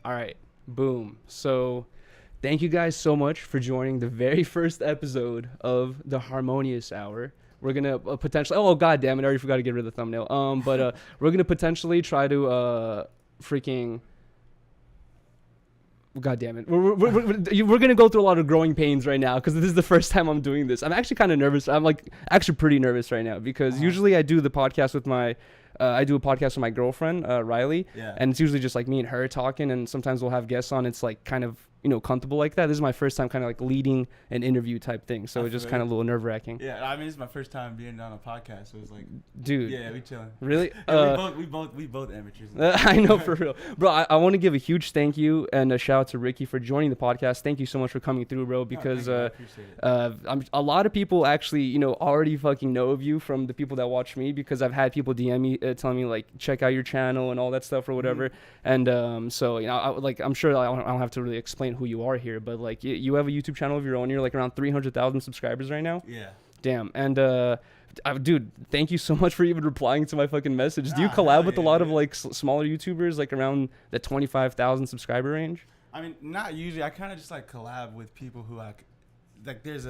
All right. Boom. So thank you guys so much for joining the very first episode of the Harmonious Hour. We're going to potentially... Oh, God damn it. I already forgot to get rid of the thumbnail. But we're going to potentially try to freaking... God damn it. We're going to go through a lot of growing pains right now because this is the first time I'm doing this. I'm actually kind of nervous. I'm like actually pretty nervous right now because usually I do the podcast with my... I do a podcast with my girlfriend, Riley, and it's usually just like me and her talking, and sometimes we'll have guests on. It's like kind of, you know, comfortable like that. This is my first time kind of like leading an interview type thing, so it's just kind of a little nerve-wracking. Yeah, I mean, it's my first time being on a podcast, so it's like, dude. Yeah, we chilling. Really? We both amateurs. I know, for real. Bro, I want to give a huge thank you and a shout out to Ricky for joining the podcast. Thank you so much for coming through, bro, because I appreciate it. a lot of people actually, you know, already fucking know of you from the people that watch me because I've had people DM me telling me like, check out your channel and all that stuff or whatever. And so, you know, I'm sure I don't have to really explain who you are here, but like you have a YouTube channel of your own. You're like around 300,000 subscribers right now. Yeah. Damn. And dude, thank you so much for even replying to my fucking message. Do you collab with a lot of like smaller YouTubers like around the 25,000 subscriber range? I mean, not usually. I kind of just like collab with people who like there's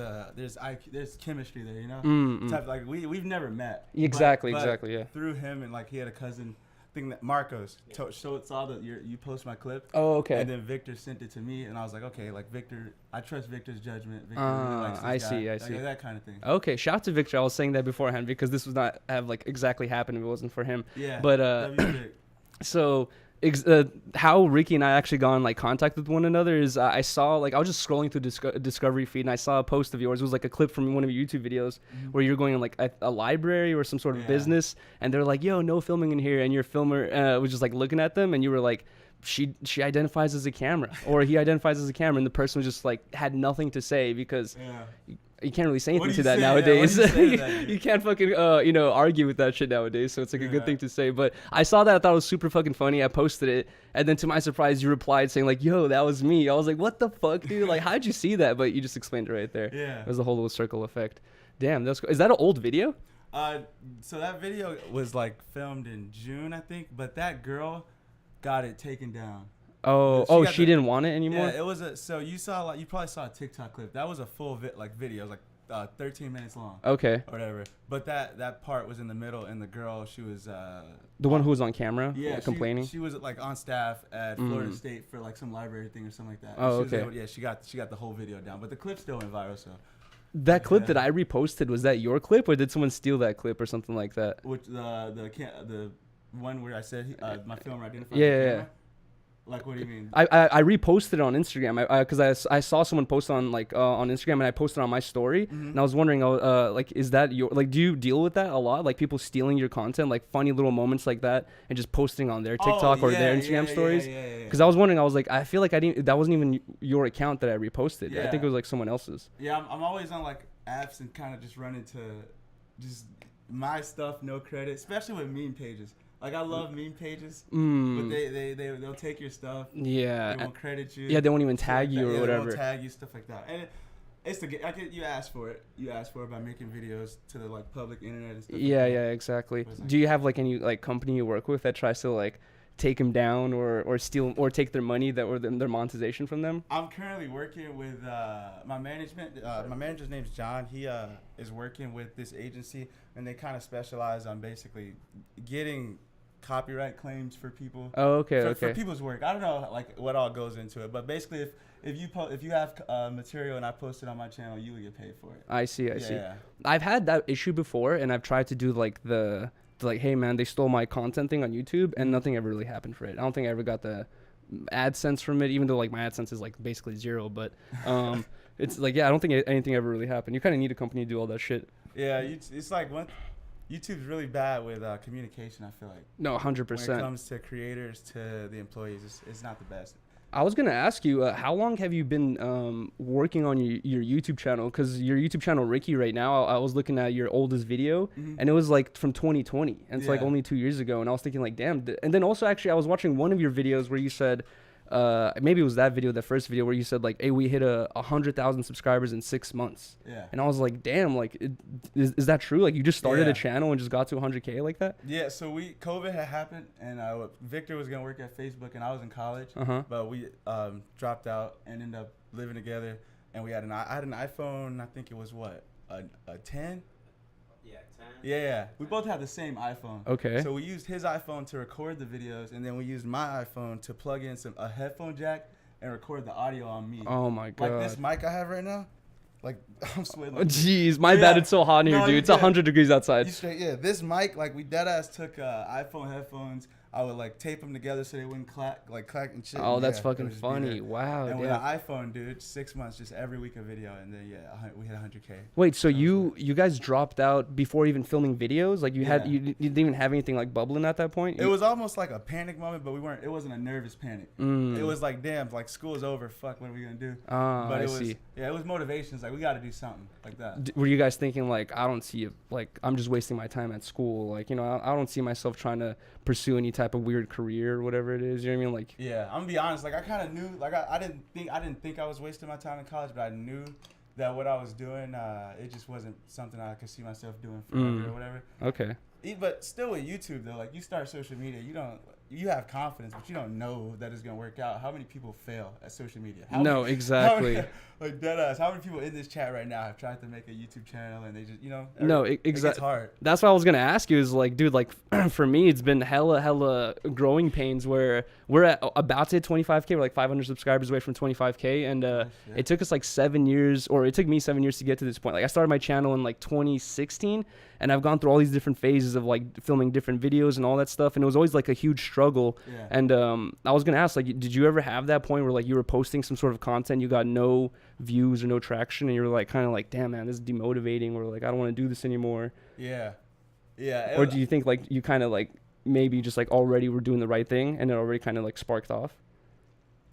chemistry there, you know. Type, like we've never met. Exactly. Yeah. Through him, and like he had a cousin thing that Marcos saw that you post my clip. Oh, okay. And then Victor sent it to me, and I was like, okay, like Victor, I trust Victor's judgment. Victor really likes this guy. I see. Like, that kind of thing. Okay, shout out to Victor. I was saying that beforehand because this would not have like exactly happened if it wasn't for him. Yeah. But so. How Ricky and I actually got in like contact with one another is I saw like I was just scrolling through Discovery feed and I saw a post of yours. It was like a clip from one of your YouTube videos where you're going in like a library or some sort of business, and they're like, "Yo, no filming in here," and your filmer was just like looking at them, and you were like, she identifies as a camera, or he identifies as a camera, and the person was just like had nothing to say because you can't really say anything to that nowadays. You can't fucking you know, argue with that shit nowadays, so it's like a good thing to say. But I saw that, I thought it was super fucking funny. I posted it, and then to my surprise you replied saying like, "Yo, that was me." I was like, what the fuck, dude? Like, how'd you see that? But you just explained it right there. Yeah, it was a whole little circle effect. Damn, that's cool. Is that an old video? So that video was like filmed in June, I think, but that girl got it taken down. She didn't want it anymore? Yeah, it was you probably saw a TikTok clip. That was a full video. It was like 13 minutes long. Okay. Or whatever. But that part was in the middle, and the girl, she was the one who was on camera, complaining. She was like on staff at Florida State for like some library thing or something like that. Oh, okay. She got the whole video down, but the clip still went viral. So that clip that I reposted, was that your clip, or did someone steal that clip or something like that? Which the one where I said my filmer identified. Yeah. Like, what do you mean? I reposted it on Instagram because I saw someone post on like on Instagram, and I posted on my story, and I was wondering, like, is that your, like, do you deal with that a lot, like people stealing your content, like funny little moments like that, and just posting on their TikTok or their Instagram stories? Because I was wondering, I was like, I feel like that wasn't even your account that I reposted. I think it was like someone else's. Yeah, I'm always on like apps and kind of just run into just my stuff, no credit, especially with meme pages. Like, I love meme pages, but they'll take your stuff. Yeah. They won't credit you. Yeah, they won't even tag you or whatever. They won't tag you, stuff like that. And it's you ask for it. You ask for it by making videos to the like public internet and stuff. Yeah, exactly. Like, do you have like any like company you work with that tries to like take them down or steal or take their money or their monetization from them? I'm currently working with my management. My manager's name's John. He is working with this agency, and they kind of specialize on basically getting copyright claims for people. For people's work. I don't know like what all goes into it, but basically if you have material and I post it on my channel, you will get paid for it. I see. I've had that issue before, and I've tried to do like the like, hey man, they stole my content thing on YouTube, and nothing ever really happened for it. I don't think I ever got the AdSense from it, even though like my AdSense is like basically zero, but it's like, I don't think anything ever really happened. You kind of need a company to do all that shit. Yeah, it's like YouTube's really bad with communication, I feel like. No, 100%. When it comes to creators to the employees, it's not the best. I was going to ask you, how long have you been working on your YouTube channel? Because your YouTube channel, Ricky, right now, I was looking at your oldest video, and it was like from 2020. And it's like only 2 years ago. And I was thinking like, damn. And then also, actually, I was watching one of your videos where you said maybe it was that video, the first video where you said like, hey, we hit 100,000 subscribers in 6 months. Yeah. And I was like, damn, like, is that true? Like, you just started a channel and just got to 100K like that? Yeah, so COVID had happened, and Victor was going to work at Facebook, and I was in college. But we dropped out and ended up living together. And I had an iPhone, I think it was what, a 10? Yeah, 10. Yeah. We both had the same iPhone. Okay. So we used his iPhone to record the videos, and then we used my iPhone to plug in a headphone jack and record the audio on me. Oh my god. Like this mic I have right now. Like, I'm sweating. Oh, jeez, my bad. It's so hot in here, dude. It's 100 degrees outside. This mic, like, we deadass took iPhone headphones. I would like tape them together so they wouldn't clack and shit. Oh, that's fucking funny. Wow. And with an iPhone, dude, 6 months, just every week a video, and then we hit 100K. Wait, so you guys dropped out before even filming videos? Like you didn't even have anything like bubbling at that point? It was almost like a panic moment, but it wasn't a nervous panic. It was like, damn, like school is over. Fuck, what are we gonna do? But it was motivation. It's like, we got to do something like that. Were you guys thinking like, I don't see it, like I'm just wasting my time at school? Like, you know, I don't see myself trying to pursue any type of weird career or whatever it is. You know what I mean? Like, yeah, I'm gonna be honest. Like, I kind of knew. Like, I didn't think I was wasting my time in college, but I knew that what I was doing, it just wasn't something I could see myself doing forever or whatever. Okay. But still with YouTube though, like, you start social media, you have confidence, but you don't know that it's gonna work out. How many people fail at social media? Exactly. Like, deadass. How many people in this chat right now have tried to make a YouTube channel and they just, exactly. It's hard. That's what I was gonna ask you. Is like, dude, like for me, it's been hella growing pains. Where we're about to hit 25K. We're like 500 subscribers away from 25K, and it took us like 7 years, or it took me 7 years to get to this point. Like, I started my channel in like 2016, and I've gone through all these different phases of like filming different videos and all that stuff, and it was always like a huge struggle. Yeah. And I was gonna ask, like, did you ever have that point where like you were posting some sort of content, you got no views or no traction, and you're like kind of like, damn man, this is demotivating, or like I don't want to do this anymore? Yeah. Or do you think like you kind of like maybe just like already were doing the right thing and it already kind of like sparked off?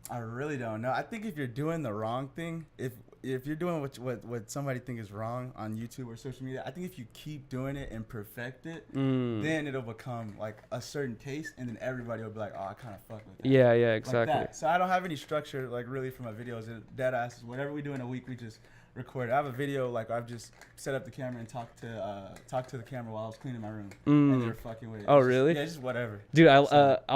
I really don't know. I think if you're doing the wrong thing, if you're doing what somebody think is wrong on YouTube or social media, I think if you keep doing it and perfect it, then it'll become like a certain taste, and then everybody will be like, oh, I kind of fuck with that. Yeah, exactly. Like that. So I don't have any structure like really for my videos. Dead ass, whatever we do in a week, we just record. I have a video like I've just set up the camera and talk to the camera while I was cleaning my room, and they were fucking with it. Oh, really? Yeah, just whatever. Dude, I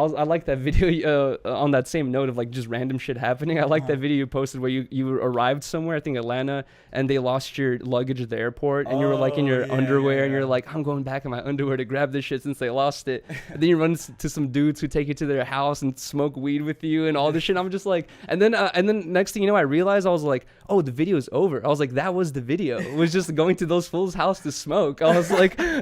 like that video. On that same note of like just random shit happening, I like that video you posted where you arrived somewhere, I think Atlanta, and they lost your luggage at the airport, and you were like in your underwear, and you're like, I'm going back in my underwear to grab this shit since they lost it. And then you run to some dudes who take you to their house and smoke weed with you and all this shit. I'm just like, and then next thing you know, I realized, I was like, oh, the video's over. I was like, that was the video. It was just going to those fools' house to smoke. I was like, damn.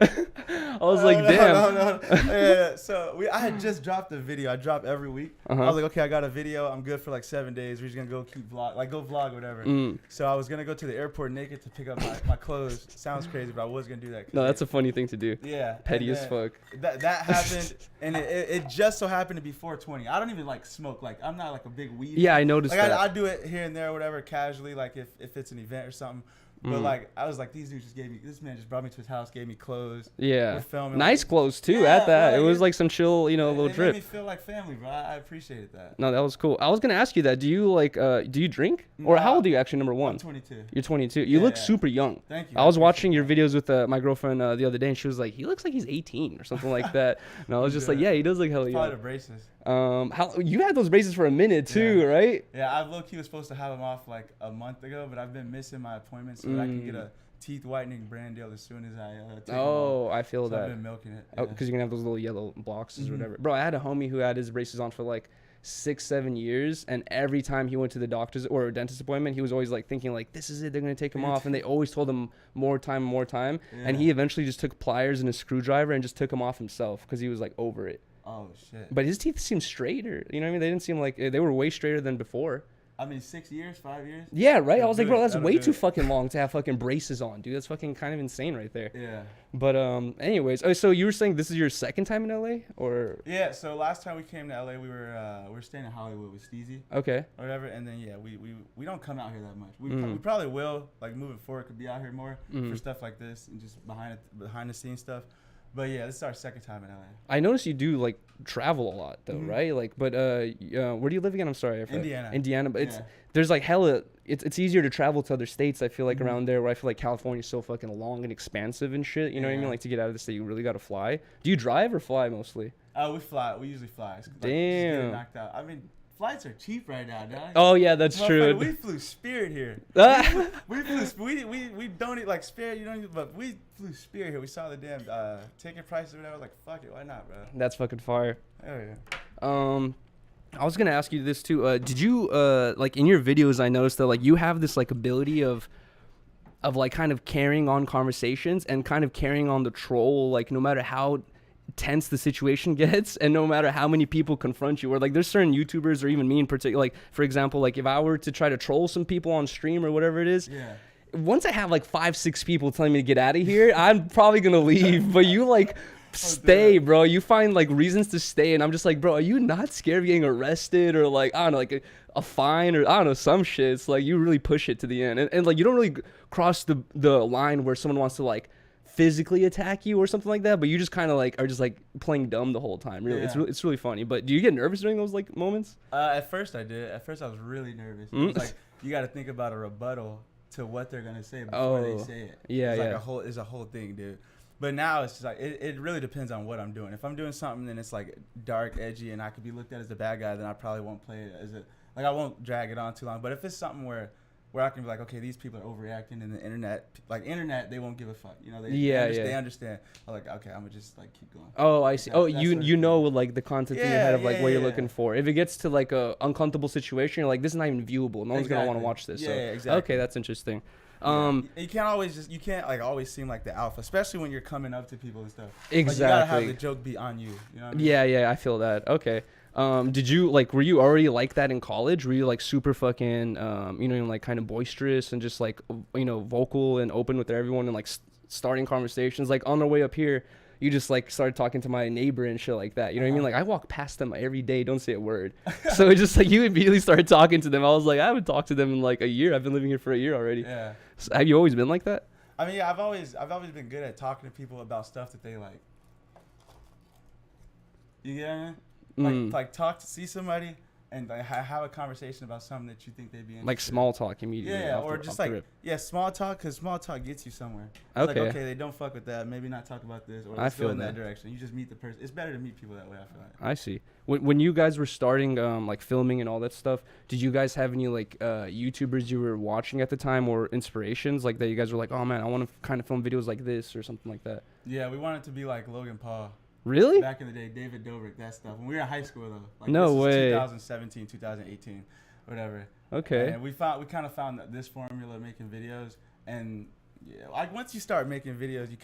No. Yeah. So I had just dropped a video. I drop every week. I was like, okay, I got a video. I'm good for like 7 days. We're just gonna go vlog, whatever. So I was gonna go to the airport naked to pick up my clothes. Sounds crazy, but I was gonna do that. No, that's a funny thing to do. Yeah. Petty as fuck. That happened, and it just so happened to be 420. I don't even like smoke. Like, I'm not like a big weed. Yeah, I noticed like, that. I do it here and there, whatever, casually, like if it's an event or something. But like, I was like, this man just brought me to his house, gave me clothes. Yeah. We're filming. Nice clothes too at that. It was like some chill, little trip. It made me feel like family, bro. I appreciated that. No, that was cool. I was gonna ask you that. Do you drink? Or how old are you actually, number one? I'm 22. You're 22. You look super young. Thank you. I was watching your videos with my girlfriend the other day, and she was like, he looks like he's 18 or something like that. And I was just like, yeah, he does look hella young. Probably the braces. How you had those braces for a minute too, right? Yeah, I low-key was supposed to have them off like a month ago, but I've been missing my appointment so that I can get a teeth whitening brand deal as soon as I take them off. I feel that. I've been milking it. Oh, because you're gonna have those little yellow boxes or whatever. Bro, I had a homie who had his braces on for like 6-7 years, and every time he went to the doctor's or a dentist appointment, he was always like thinking like, this is it, they're gonna take him off, and they always told him more time, and he eventually just took pliers and a screwdriver and just took him off himself because he was like over it. Oh shit. But his teeth seemed straighter, you know what I mean? They didn't seem like, they were way straighter than before. I mean, 6 years, 5 years. Yeah, right. I was like, bro, that's way too fucking long to have fucking braces on, dude. That's fucking kind of insane right there. Yeah. But anyways, so you were saying this is your second time in LA, or? Yeah. So last time we came to LA, we were staying in Hollywood with Steezy. Okay. Or whatever, and then we don't come out here that much. We probably will, like, moving forward, could be out here more for stuff like this and just behind the scenes stuff. But yeah, this is our second time in LA. I noticed you do like travel a lot though, right? Like, but where do you live again? I'm sorry, Indiana, but it's there's like hella. It's easier to travel to other states. I feel like around there, where I feel like California's so fucking long and expansive and shit. You know what I mean? Like to get out of the state, you really gotta fly. Do you drive or fly mostly? We fly. We usually fly. Like, damn. Just get knocked out. I mean, flights are cheap right now, dog. Oh yeah, that's true. We flew Spirit here. we don't eat like Spirit. You don't. But we flew Spirit here. We saw the damn ticket prices or whatever. Like fuck it, why not, bro? That's fucking fire. Oh yeah. I was gonna ask you this too. Did you like in your videos? I noticed that like you have this like ability of like kind of carrying on conversations and kind of carrying on the troll, like no matter how tense the situation gets and no matter how many people confront you, or like there's certain YouTubers or even me in particular, like for example, like if I were to try to troll some people on stream or whatever it is, once I have like 5-6 people telling me to get out of here, I'm probably gonna leave. But you like stay, bro. You find like reasons to stay, and I'm just like, bro, are you not scared of getting arrested or like I don't know, like a fine or I don't know, some shit? It's like you really push it to the end, and like you don't really cross the line where someone wants to like physically attack you or something like that, but you just kind of like are just like playing dumb the whole time. Really, it's really funny. But do you get nervous during those like moments? At first I did. At first I was really nervous. It was like you got to think about a rebuttal to what they're gonna say before they say it. It's a whole thing, dude. But now it's just like it really depends on what I'm doing. If I'm doing something and it's like dark, edgy, and I could be looked at as the bad guy, then I probably won't play it as I won't drag it on too long. But if it's something where I can be like, okay, these people are overreacting in the internet, they won't give a fuck, you know? They understand. I'm like, okay, I'm gonna just like keep going. Oh, I see. You know like the content in your head of like what you're looking for. If it gets to like a uncomfortable situation, you're like, this is not even viewable. No one's gonna want to watch this. Yeah, exactly. Okay, that's interesting. You can't like always seem like the alpha, especially when you're coming up to people and stuff. Exactly. Like, you gotta have the joke be on you. You know what I mean? Yeah, I feel that. Okay. Did you like? Were you already like that in college? Were you like super fucking, like kind of boisterous and just like, vocal and open with everyone and like starting conversations? Like on the way up here, you just like started talking to my neighbor and shit like that. You know what I mean? Like I walk past them every day, don't say a word. So it's just like you immediately started talking to them. I was like, I haven't talked to them in like a year. I've been living here for a year already. Yeah. So have you always been like that? I mean, yeah, I've always been good at talking to people about stuff that they like. You get what I mean? Like see somebody and like, have a conversation about something that you think they'd be interested like small talk immediately. Yeah, or just like small talk, because small talk gets you somewhere. It's like, okay, they don't fuck with that. Maybe not talk about this, or let's go in that direction. You just meet the person. It's better to meet people that way, I feel like. I see. When you guys were starting like filming and all that stuff, did you guys have any like YouTubers you were watching at the time or inspirations like that you guys were like, oh man, I want to kind of film videos like this or something like that? Yeah, we wanted to be like Logan Paul. Really? Back in the day, David Dobrik, that stuff. When we were in high school, though. Like, no way. 2017, 2018, whatever. Okay. And we kind of found this formula of making videos, and like once you start making videos, you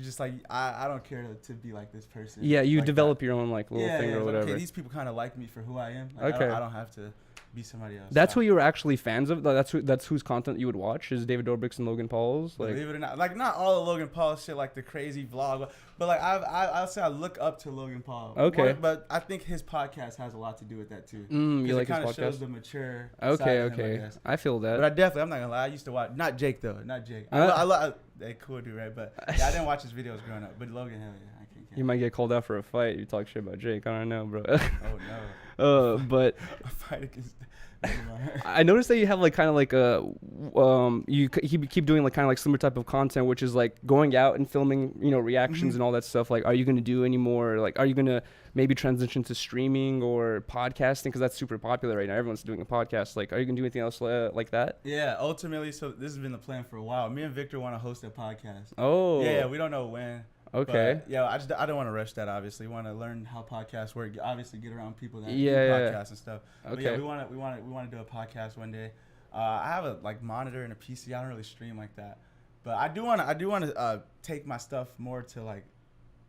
just like I don't care to be like this person. Yeah, you like develop your own like little thing or whatever. Okay, these people kind of like me for who I am. Like, I don't have to be somebody else. That's who you were actually fans of. That's whose content you would watch is David Dobrik's and Logan Paul's. Like, believe it or not, like not all of Logan Paul's shit, like the crazy vlog, but like I'll say I look up to Logan Paul. Okay. But I think his podcast has a lot to do with that too. You like his podcast? It kind of shows the mature. Okay, side of okay. him, I feel that. But I'm not gonna lie. I used to watch not Jake though, not Jake. They cool dude, right? But yeah, I didn't watch his videos growing up. But Logan, hell yeah, I can't. You might get called out for a fight. You talk shit about Jake. I don't know, bro. Oh no. But a fight against. I noticed that you have like kind of like you keep doing like kind of like similar type of content, which is like going out and filming, reactions and all that stuff. Like, are you going to do any more? Like, are you going to maybe transition to streaming or podcasting? Because that's super popular right now. Everyone's doing a podcast. Like, are you going to do anything else like that? Yeah, ultimately. So this has been the plan for a while. Me and Victor want to host a podcast. Oh. Yeah, we don't know when. Okay. But, yeah, I don't want to rush that. Obviously, we want to learn how podcasts work. Obviously, get around people that do podcasts and stuff. Okay. But yeah, we want to do a podcast one day. I have a like monitor and a PC. I don't really stream like that, but I do want to take my stuff more to like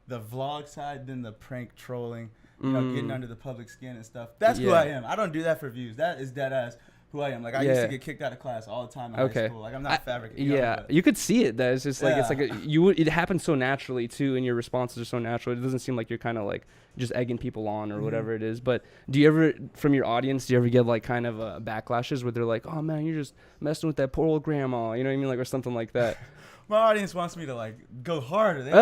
the vlog side than the prank trolling. Getting under the public skin and stuff. That's who I am. I don't do that for views. That is dead ass who I am. Like I used to get kicked out of class all the time in high school. Like I'm not fabricating. Yeah, you could see it. That it's just like it's like it happens so naturally too, and your responses are so natural. It doesn't seem like you're kind of like just egging people on or whatever it is. But do you ever, from your audience, do you ever get like kind of backlashes where they're like, "Oh man, you're just messing with that poor old grandma," you know what I mean, like or something like that? My audience wants me to like go harder. They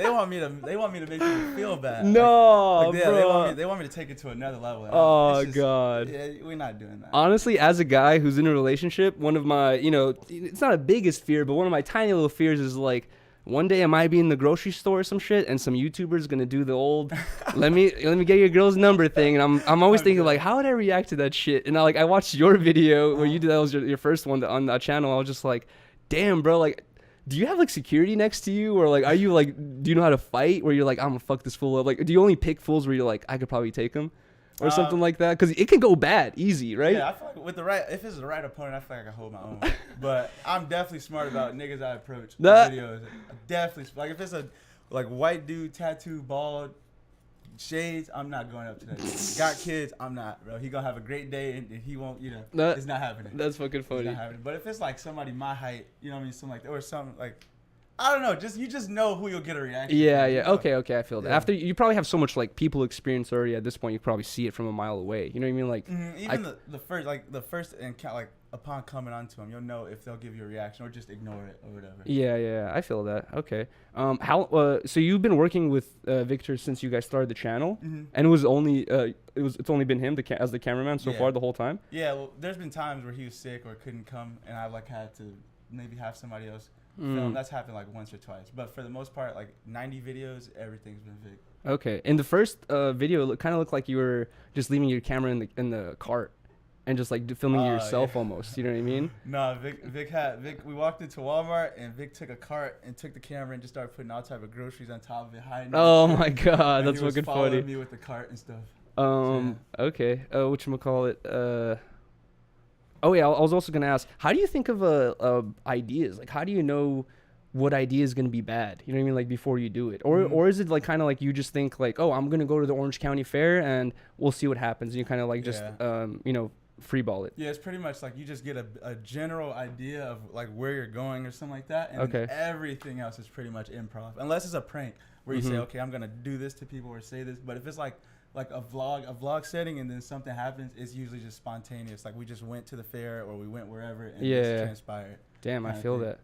want me to make people feel bad. No, like, bro. They want me to take it to another level. Oh God. Yeah, we're not doing that. Honestly, as a guy who's in a relationship, one of my, it's not a biggest fear, but one of my tiny little fears is like, one day I might be in the grocery store or some shit, and some YouTuber's gonna do the old, let me get your girl's number thing, and I'm always thinking like, how would I react to that shit? And I watched your video where you did that was your first one on that channel. I was just like, damn, bro, like, do you have like security next to you, or like, are you like, do you know how to fight? Where you're like, I'm gonna fuck this fool up. Like, do you only pick fools where you're like, I could probably take him? Or something like that, because it can go bad easy, right? Yeah, I feel like if it's the right opponent, I feel like I can hold my own. But I'm definitely smart about niggas I approach with videos. Definitely, like if it's a like white dude, tattoo, bald, shades, I'm not going up to that dude. Got kids, I'm not, bro. He gonna have a great day and he won't, it's not happening. That's fucking funny. It's not happening. But if it's like somebody my height, you know what I mean, something like that, or something like. I don't know. You just know who you'll get a reaction. Yeah, from, yeah. Okay. I feel that. Yeah. After you probably have so much like people experience already at this point, you probably see it from a mile away. You know what I mean? Like even the first encounter, like upon coming onto them, you'll know if they'll give you a reaction or just ignore it or whatever. Yeah. I feel that. Okay. So you've been working with Victor since you guys started the channel, and it was only it's only been him as the cameraman so far the whole time. Yeah. Well, there's been times where he was sick or couldn't come, and I like had to maybe have somebody else. Film. That's happened like once or twice, but for the most part, like 90 videos, everything's been Vic. Okay, in the first video, it kind of looked like you were just leaving your camera in the cart and just like filming yourself almost. You know what I mean? No, Vic. We walked into Walmart and Vic took a cart and took the camera and just started putting all type of groceries on top of it, hiding. Oh my God, that's fucking funny. Following me with the cart and stuff. Okay. Whatchamacallit? Oh yeah, I was also gonna ask, how do you think of ideas? Like, how do you know what idea is gonna be bad? You know what I mean? Like before you do it, or is it like kind of like you just think like, oh, I'm gonna go to the Orange County Fair and we'll see what happens. And you kind of like just freeball it. Yeah, it's pretty much like you just get a general idea of like where you're going or something like that, and then everything else is pretty much improv, unless it's a prank where you say, okay, I'm gonna do this to people or say this. But if it's like a vlog setting and then something happens, it's usually just spontaneous. Like we just went to the fair or we went wherever and it just transpired. Damn, I feel that.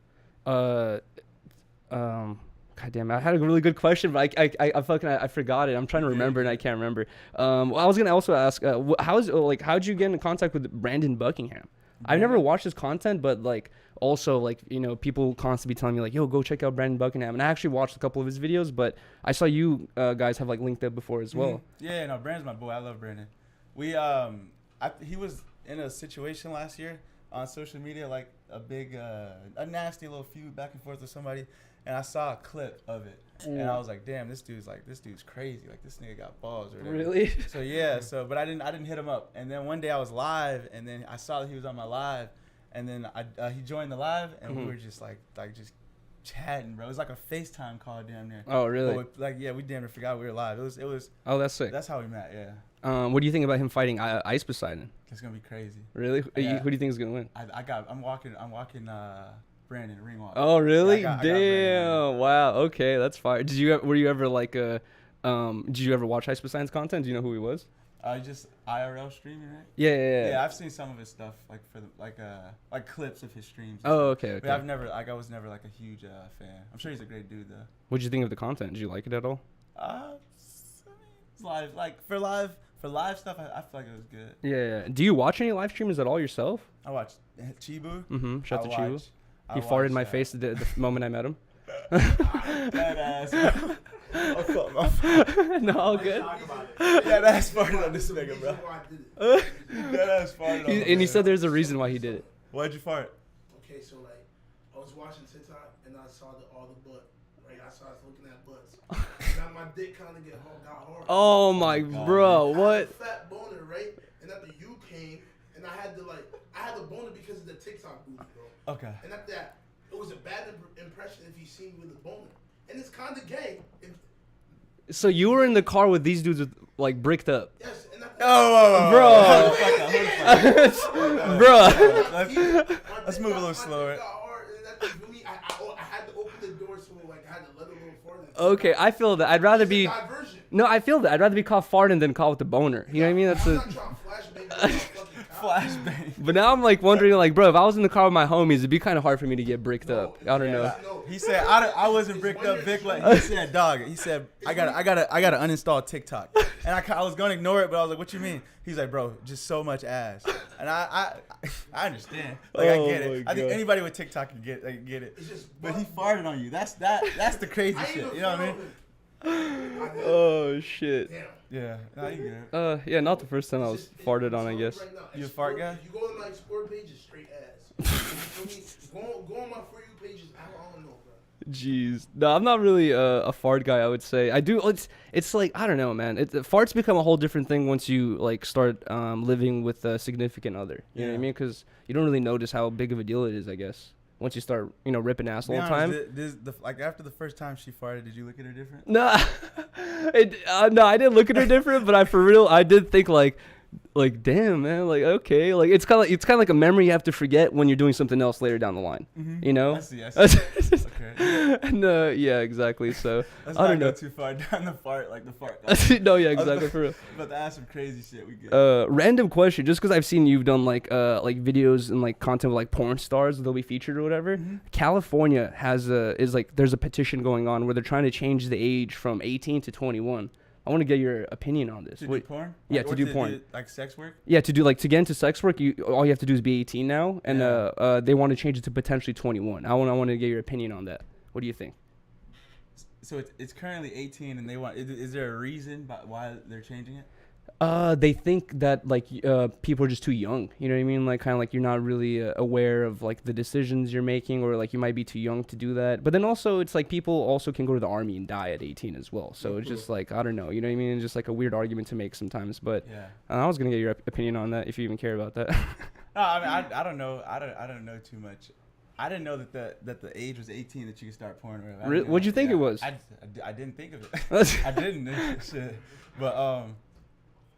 God damn, I had a really good question, but I forgot it. I'm trying to remember and I can't remember. Well, I was gonna also ask, how'd you get in contact with Brandon Buckingham? I've never watched his content, but like also like people constantly telling me like, yo, go check out Brandon Buckingham, and I actually watched a couple of his videos, but I saw you guys have like linked up before as well. Yeah, no, Brandon's my boy. I love Brandon. He was in a situation last year on social media, like a big a nasty little feud back and forth with somebody, and I saw a clip of it. And I was like, damn, this dude's crazy. Like this nigga got balls or whatever. Really? So yeah, but I didn't hit him up. And then one day I was live, and then I saw that he was on my live, and then he joined the live, and we were just like just chatting, bro. It was like a FaceTime call damn near. Oh really? But we damn near forgot we were live. It was. Oh, that's sick. That's how we met. Yeah. What do you think about him fighting Ice Poseidon? It's gonna be crazy. Really? Yeah. Who do you think is gonna win? I'm walking. Brandon Ringwalk. Oh really? Yeah, damn! Wow. Okay, that's fire. Were you ever like did you ever watch Ice Poseidon's content? Do you know who he was? Just IRL streaming, right? Yeah. Yeah, I've seen some of his stuff, like for like clips of his streams. Oh, okay. But I was never like a huge fan. I'm sure he's a great dude though. What'd you think of the content? Did you like it at all? It's live. Like for live stuff, I feel like it was good. Yeah. Do you watch any live streamers at all yourself? I watched Chibu. Shout out to Chibu. He farted in my face the moment I met him. That ass. No, all good. Yeah, that's farted on this nigga, bro. That ass farted on And he said there's a reason why he did it. Why'd you fart? Okay, so like, I was watching TikTok and I saw all the butt. Right, I started looking at butts. Now my dick kind of got hard. Oh my bro, what? I had a fat boner, right? And after you came, and I had the boner because of the TikTok booty, bro. Okay. And after that, it was a bad impression if you see me with a boner. And it's kind of gay. So you were in the car with these dudes with like bricked up. Yes, and bro. Let's move a little slower. I had to open the door, so like I had to let it a little farther. Okay, I feel that. I'd rather be. Diversion. No, I feel that. I'd rather be caught farting than caught with the boner. You know what I mean? That's I'm not trying to flash, baby. Flashbang. But now I'm like wondering, like, bro, if I was in the car with my homies, it'd be kind of hard for me to get bricked up. I don't know. He said I wasn't bricked up, Vic. Like, he said, dog. He said I gotta uninstall TikTok, and I was gonna ignore it, but I was like, what you mean? He's like, bro, just so much ass, and I understand. Like, I get it. I think anybody with TikTok can get it. But he farted on you. That's the crazy shit. You know what I mean? Oh shit. Yeah. No, you good. Yeah, not the first time I was farted on, I guess. Right now, You a fart guy? You go on my explore pages, straight ass. go on my For You pages. I don't know, bro. Jeez. No, I'm not really a fart guy, I would say. I do. It's like, I don't know, man. Farts become a whole different thing once you like start living with a significant other. You know what I mean? Because you don't really notice how big of a deal it is, I guess. Once you start, ripping ass all the time. Like after the first time she farted, did you look at her different? No, no, I didn't look at her different, but I did think like, damn, man, like, okay, like it's kind of like a memory you have to forget when you're doing something else later down the line. You know? I see. Okay. And yeah, exactly. So Let's I don't not know. go too far down the fart guy. No, yeah, exactly, for real. But to ask some crazy shit, we get. Random question, just because I've seen you've done like videos and like content with like porn stars they'll be featured or whatever. California there's a petition going on where they're trying to change the age from 18 to 21. I want to get your opinion on this. To do porn? Yeah, Like, to do porn. Like sex work? Yeah, to get into sex work, all you have to do is be 18 now, and they want to change it to potentially 21. I want to get your opinion on that. What do you think? So it's currently 18, and they want. Is there a reason why they're changing it? They think that like people are just too young. You know what I mean? Like kind of like you're not really aware of like the decisions you're making, or like you might be too young to do that. But then also it's like people also can go to the army and die at 18 as well. So it's just like I don't know. You know what I mean? It's just like a weird argument to make sometimes. But I was gonna get your opinion on that if you even care about that. No, I mean I don't know. I don't know too much. I didn't know that the age was 18 that you could start porn. Really? What'd you think it was? I didn't think of it. I didn't. Shit. But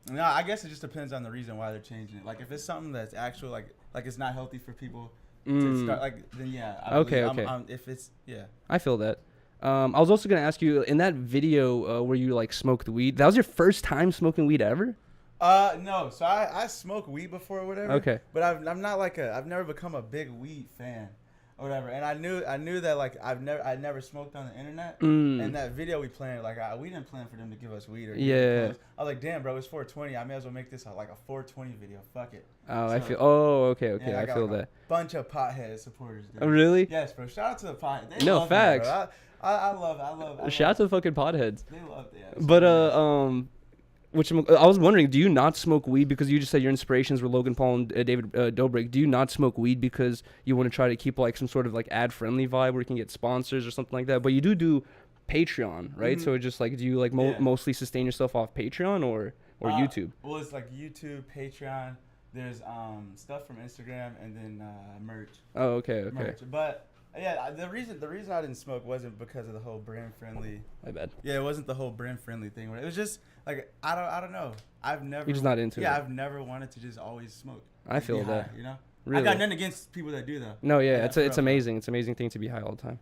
no, I guess it just depends on the reason why they're changing it. Like if it's something that's actual, like it's not healthy for people to start, like then yeah. Okay. If it's I feel that. I was also gonna ask you in that video where you like smoked weed. That was your first time smoking weed ever? No. So I smoked weed before or whatever. Okay. But I'm not like I've never become a big weed fan. Or whatever, and I knew that like I never smoked on the internet, and that video we planned like we didn't plan for them to give us weed or I was like, damn, bro, it's 420. I may as well make this like a 420 video. Fuck it. Oh, so, I feel. Oh, okay. Yeah, I feel like that. A bunch of pothead supporters. Dude. Oh, really? Yes, bro. Shout out to the pothead. No, facts. Me, bro. I love. Shout out to the fucking potheads. They love that. But I was wondering, do you not smoke weed because you just said your inspirations were Logan Paul and David Dobrik? Do you not smoke weed because you want to try to keep like some sort of like ad-friendly vibe where you can get sponsors or something like that? But you do Patreon, right? So it's just like, do you like mostly sustain yourself off Patreon or YouTube? Well, it's like YouTube, Patreon. There's stuff from Instagram and then merch. Oh, okay. Merch. But yeah, the reason I didn't smoke wasn't because of the whole brand friendly. My bad. Yeah, it wasn't the whole brand friendly thing. It was just like I don't know. I've never. You're just not into it. Yeah, I've never wanted to just always smoke. I feel high, that. You know. Really? I got nothing against people that do though. No, yeah, it's amazing. It's an amazing thing to be high all the time.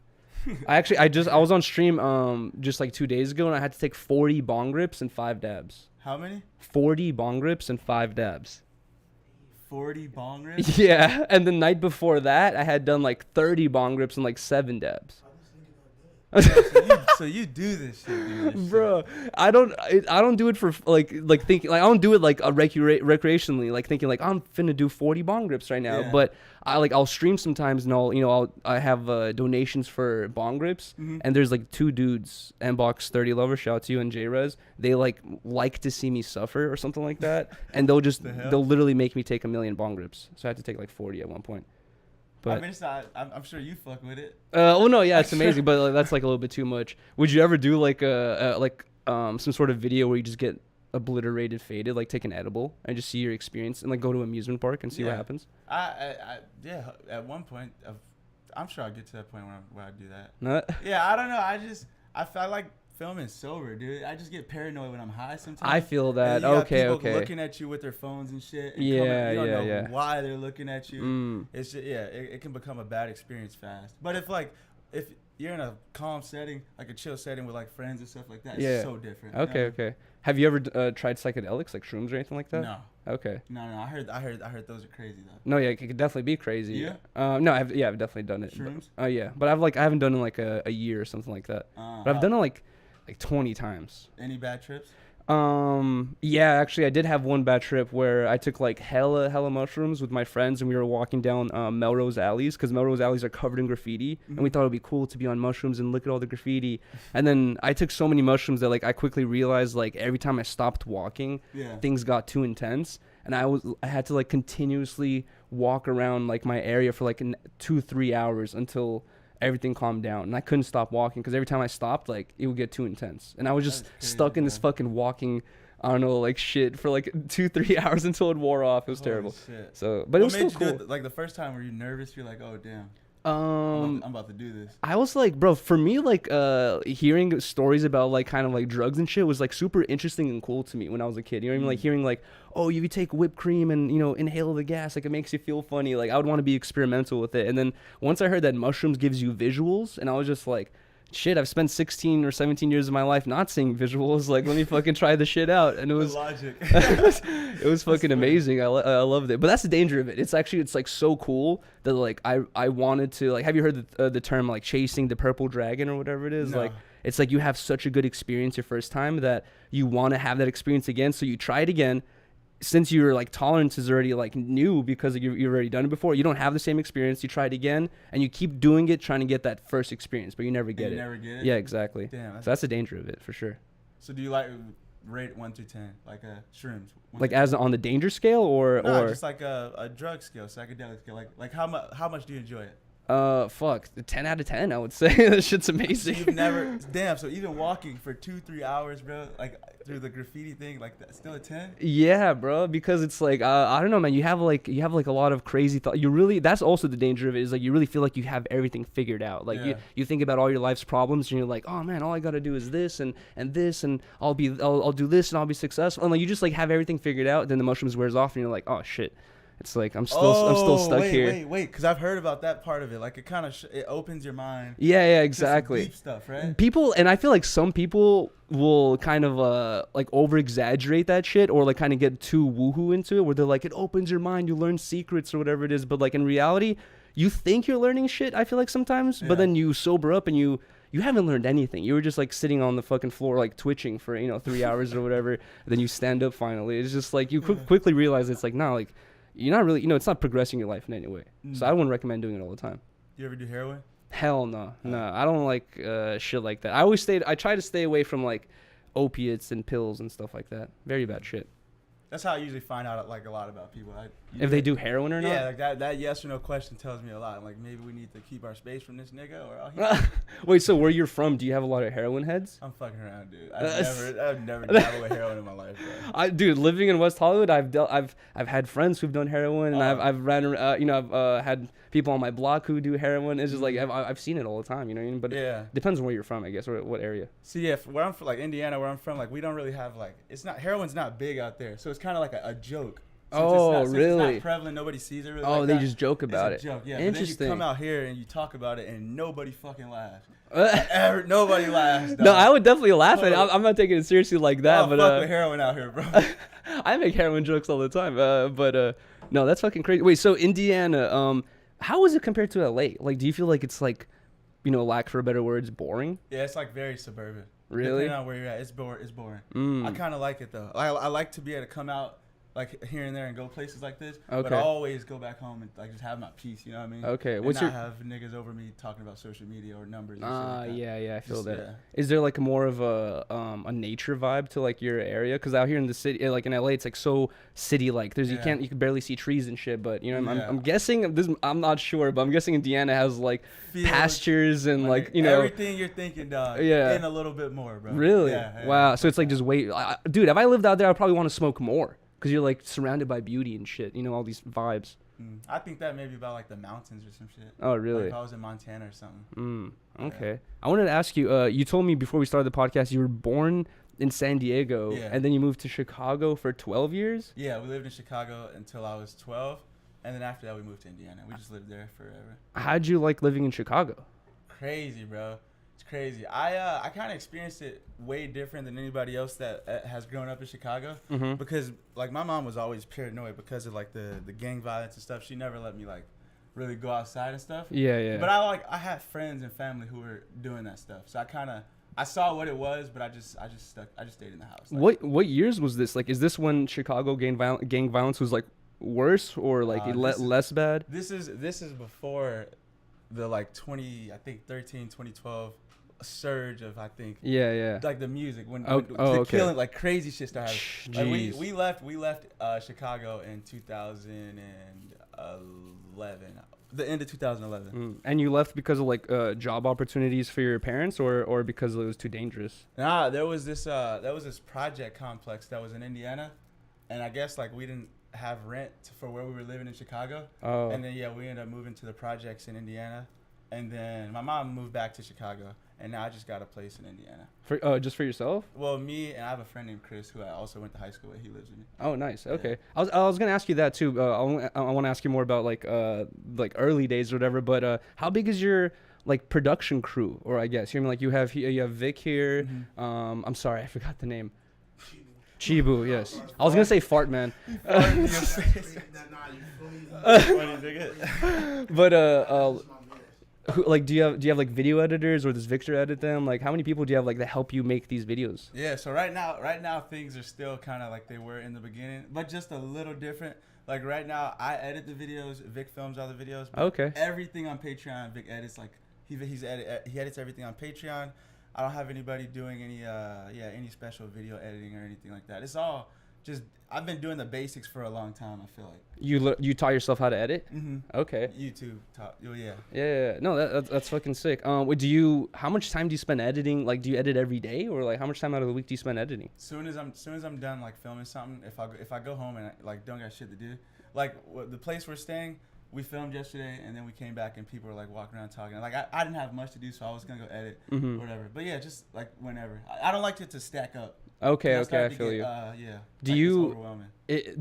I was on stream just like 2 days ago and I had to take 40 bong rips and 5 dabs. How many? 40 bong rips and 5 dabs. 40 bong rips? Yeah, and the night before that, I had done like 30 bong rips and like 7 dabs. So you do this shit, dude. Bro, I don't do it for like thinking like I don't do it like recreationally, like thinking like I'm finna do 40 bong rips right now. But I'll stream sometimes and I have donations for bong rips, and there's like 2 dudes, Mbox 30 Lover, shout out to you, and J-Rez. They like to see me suffer or something like that, and they'll literally make me take 1 million bong rips. So I had to take like 40 at one point. But, I mean, it's not. I'm sure you fuck with it. Well, no, yeah, it's amazing, but like, that's like a little bit too much. Would you ever do like some sort of video where you just get obliterated, faded, like take an edible and just see your experience and like go to an amusement park and see what happens? Yeah. At one point, I'm sure I'll get to that point where I do that. Not? Yeah, I don't know. I like filming sober, dude. I just get paranoid when I'm high sometimes. I feel that. You got Okay. looking at you with their phones and shit. And Yeah, you don't know yeah. why they're looking at you. It's just, it can become a bad experience fast. But if you're in a calm setting, like a chill setting with like friends and stuff like that. Yeah. It's so different. Okay, okay. Have you ever tried psychedelics like shrooms or anything like that? No. Okay. No. I heard those are crazy though. No, yeah, it could definitely be crazy. Yeah? No, I've definitely done it. Shrooms? Oh yeah, but I haven't done it in like a year or something like that. But I've done it like 20 times. Any bad trips? Yeah, actually I did have one bad trip where I took like hella mushrooms with my friends, and we were walking down Melrose alleys, because Melrose alleys are covered in graffiti, and we thought it would be cool to be on mushrooms and look at all the graffiti. And then I took so many mushrooms that like I quickly realized like every time I stopped walking, things got too intense, and I had to like continuously walk around like my area for like 2-3 hours until everything calmed down, and I couldn't stop walking because every time I stopped, like it would get too intense, and I was just stuck in this fucking walking, I don't know, like shit for like 2-3 hours until it wore off. It was terrible. Shit. So, but it was made still you cool. do it, like the first time, were you nervous? You're like, oh damn, I'm about to do this. I was like, bro, for me, like hearing stories about like kind of like drugs and shit was like super interesting and cool to me when I was a kid. You know what I mean? Like hearing like, oh, if you take whipped cream and, you know, inhale the gas, like it makes you feel funny. Like I would want to be experimental with it. And then once I heard that mushrooms gives you visuals, and I was just like, shit, I've spent 16 or 17 years of my life not seeing visuals. Like, let me fucking try the shit out. And it was logic. it was fucking amazing. I loved it. But that's the danger of it. It's like so cool that like I wanted to, like, have you heard the term like chasing the purple dragon or whatever it is? No. Like, it's like you have such a good experience your first time that you want to have that experience again. So you try it again. Since your like tolerance is already like new because you've already done it before, you don't have the same experience. You try it again, and you keep doing it, trying to get that first experience, but you never get it. Never get it. Yeah, exactly. Damn. So that's the danger of it for sure. So do you like rate 1 through 10, like shrooms? Like as on the danger scale, or just like a drug scale, psychedelic scale. Like how much do you enjoy it? Fuck, 10 out of 10, I would say. That shit's amazing. So you've never, damn. So even walking for 2-3 hours, bro, like through the graffiti thing, like that's still a 10? Yeah, bro, because it's like I don't know, man. You have like a lot of crazy thoughts. You really, that's also the danger of it, is like you really feel like you have everything figured out. Like you think about all your life's problems, and you're like, oh man, all I gotta do is this and this, and I'll do this and I'll be successful. And like you just like have everything figured out. Then the mushrooms wears off, and you're like, oh shit. It's like I'm still stuck here. Wait, because I've heard about that part of it. Like it kind of it opens your mind. Yeah, exactly. Deep stuff, right? People, and I feel like some people will kind of like over exaggerate that shit, or like kind of get too woohoo into it, where they're like, it opens your mind, you learn secrets or whatever it is. But like in reality, you think you're learning shit, I feel like sometimes, but then you sober up and you haven't learned anything. You were just like sitting on the fucking floor like twitching for 3 hours or whatever. Then you stand up finally. It's just like you quickly realize it's like, nah, like you're not really, it's not progressing your life in any way. So I wouldn't recommend doing it all the time. You ever do heroin? Hell no. I don't like shit like that. I try to stay away from like opiates and pills and stuff like that. Very bad shit. That's how I usually find out like a lot about people. If they do heroin or not? Yeah, like that yes or no question tells me a lot. Like maybe we need to keep our space from this nigga, or Wait, so where you're from, do you have a lot of heroin heads? I'm fucking around, dude. I've never dabbled with heroin in my life, bro. Dude, living in West Hollywood, I've had friends who've done heroin, and I've ran I've had people on my block who do heroin. It's just like I've seen it all the time, you know what I mean? But it depends on where you're from, I guess, or what area. See, yeah, where I'm from, like Indiana, where I'm from, like we don't really have like heroin's not big out there, so it's kind of like a joke. Since really? It's not prevalent. Nobody sees it really. Oh, like they that. just joke about it's it. A joke, yeah. Interesting. But then you come out here and you talk about it, and nobody fucking laughs. Nobody laughs. Dog. No, I would definitely laugh at it. I'm not taking it seriously like that. But fuck with heroin out here, bro. I make heroin jokes all the time. But no, that's fucking crazy. Wait, so Indiana, how is it compared to LA? Like, do you feel like it's like, lack for a better word, it's boring? Yeah, it's like very suburban. Really? Depending on where you're at, it's boring. I kind of like it though. I like to be able to come out like here and there and go places like this, but I always go back home and like just have my peace. You know what I mean? Okay. And not have niggas over me talking about social media or numbers. And shit like I feel that. Yeah. Is there like more of a nature vibe to like your area? Because out here in the city, like in LA, it's like so city like. You can barely see trees and shit. But I'm guessing this. I'm not sure, but I'm guessing Indiana has like pastures and like everything you're thinking, dog. Yeah. And a little bit more, bro. Really? Yeah. Wow. So it's like just wait, dude. If I lived out there, I'd probably want to smoke more. Because you're like surrounded by beauty and shit, all these vibes. I think that maybe about like the mountains or some shit. Oh, really? Like if I was in Montana or something. Okay. Yeah. I wanted to ask you, you told me before we started the podcast you were born in San Diego and then you moved to Chicago for 12 years? Yeah, we lived in Chicago until I was 12. And then after that, we moved to Indiana. We just lived there forever. How'd you like living in Chicago? crazy, bro. It's crazy. I kind of experienced it way different than anybody else that has grown up in Chicago, because like my mom was always paranoid because of like the gang violence and stuff. She never let me like really go outside and stuff. Yeah. But I had friends and family who were doing that stuff, so I saw what it was, but I just stayed in the house. Like, what years was this? Like, is this when Chicago gang violence was like worse or like less bad? This is before the like 2013, 2012 surge of like the music when the killing, like crazy shit started happening. Like we left Chicago in 2011, the end of 2011. And you left because of like job opportunities for your parents, or because it was too dangerous? Nah, there was this project complex that was in Indiana, and I guess like we didn't have rent for where we were living in Chicago. And then we ended up moving to the projects in Indiana, and then my mom moved back to Chicago, and now I just got a place in Indiana. Just for yourself? Well, me, and I have a friend named Chris who I also went to high school with. He lives in it. Oh, nice. Okay. I was gonna ask you that too. I want to ask you more about like early days or whatever. But how big is your like production crew? Or I guess you mean like you have Vic here. I'm sorry, I forgot the name. Chibu, yes. I was gonna say fart man. But who, like, do you have like video editors, or does Victor edit them? Like, how many people do you have like that help you make these videos? Yeah, so right now things are still kind of like they were in the beginning, but just a little different. Like right now, I edit the videos, Vic films all the videos. Okay. Everything on Patreon, Vic edits. Like he edits everything on Patreon. I don't have anybody doing any special video editing or anything like that. It's all just, I've been doing the basics for a long time, I feel like. You taught yourself how to edit? Okay. YouTube taught. Oh, yeah. Yeah. No, that's fucking sick. How much time do you spend editing? Like, do you edit every day, or like how much time out of the week do you spend editing? Soon as I'm done like filming something, if I go home and like don't got shit to do, like the place we're staying, we filmed yesterday, and then we came back, and people were like walking around talking. Like I didn't have much to do, so I was gonna go edit, whatever. But yeah, just like whenever. I don't like it to stack up. Okay, I feel you. Yeah. Do like, you? It's overwhelming.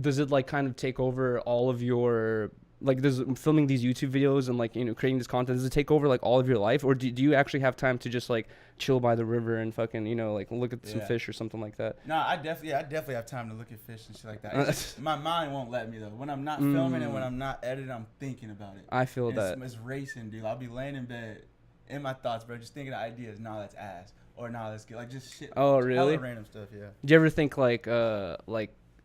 Does it like kind of take over all of your, like, does filming these YouTube videos and like creating this content, does it take over like all of your life, or do you actually have time to just like chill by the river and fucking like look at some fish or something like that? No, I definitely have time to look at fish and shit like that. Just, my mind won't let me though. When I'm not filming and when I'm not editing, I'm thinking about it. I feel that. It's racing, dude. I'll be laying in bed in my thoughts, bro, just thinking of ideas. Nah, that's ass. Or nah, that's good. Like just shit. Oh, really? Random stuff, yeah. Do you ever think like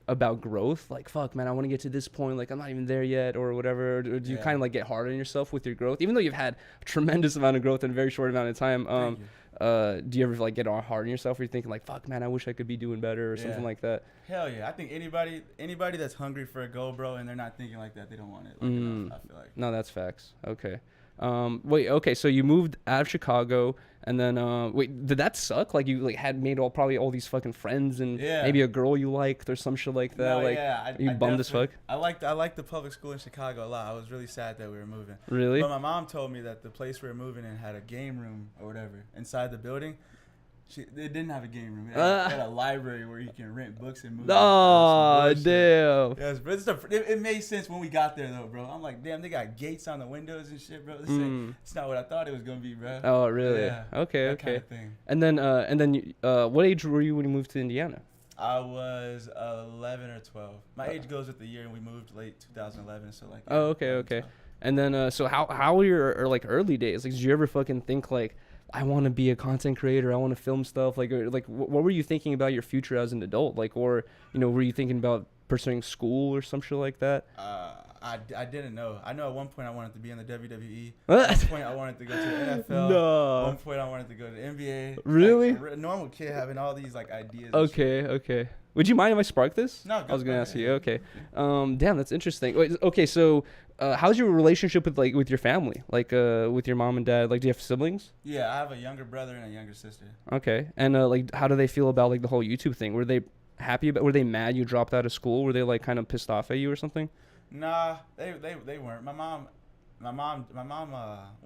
about growth? Like, fuck, man, I want to get to this point. Like, I'm not even there yet, or whatever. Or do you kind of like get hard on yourself with your growth, even though you've had a tremendous amount of growth in a very short amount of time? Do you ever like get hard on yourself, where you're thinking like, fuck, man, I wish I could be doing better, or something like that? Hell yeah. I think anybody that's hungry for a goal, bro, and they're not thinking like that, they don't want it. Like, enough, I feel like. No, that's facts. Okay. Okay, so you moved out of Chicago, and then did that suck? Like, you like had made probably all these fucking friends, and maybe a girl you liked or some shit like that. No, you bummed as fuck? I liked the public school in Chicago a lot. I was really sad that we were moving. Really? But my mom told me that the place we were moving in had a game room or whatever inside the building. It didn't have a game room. It had a library where you can rent books and movies. Oh, damn. Yes, but it made sense when we got there, though, bro. I'm like, damn, they got gates on the windows and shit, bro. It's not what I thought it was going to be, bro. Oh, really? Yeah, okay. Kind of thing. And then what age were you when you moved to Indiana? I was 11 or 12. My age goes with the year, and we moved late 2011, so like. Oh, okay. And then, so how were your like early days? Like, did you ever fucking think like, I want to be a content creator, I want to film stuff? Like what were you thinking about your future as an adult? Like, or were you thinking about pursuing school or some shit like that? I didn't know. I know at one point I wanted to be in the WWE. At one point I wanted to go to the NFL. No. At one point I wanted to go to the NBA. Really? Like, a normal kid having all these like ideas. Okay. Would you mind if I spark this? No. I was gonna ask you. Okay. Damn, that's interesting. Wait, okay, so how's your relationship with your family? Like with your mom and dad? Like, do you have siblings? Yeah, I have a younger brother and a younger sister. Okay. And like, how do they feel about like the whole YouTube thing? Were they happy about? Were they mad you dropped out of school? Were they like kind of pissed off at you or something? Nah, they weren't. My mom. When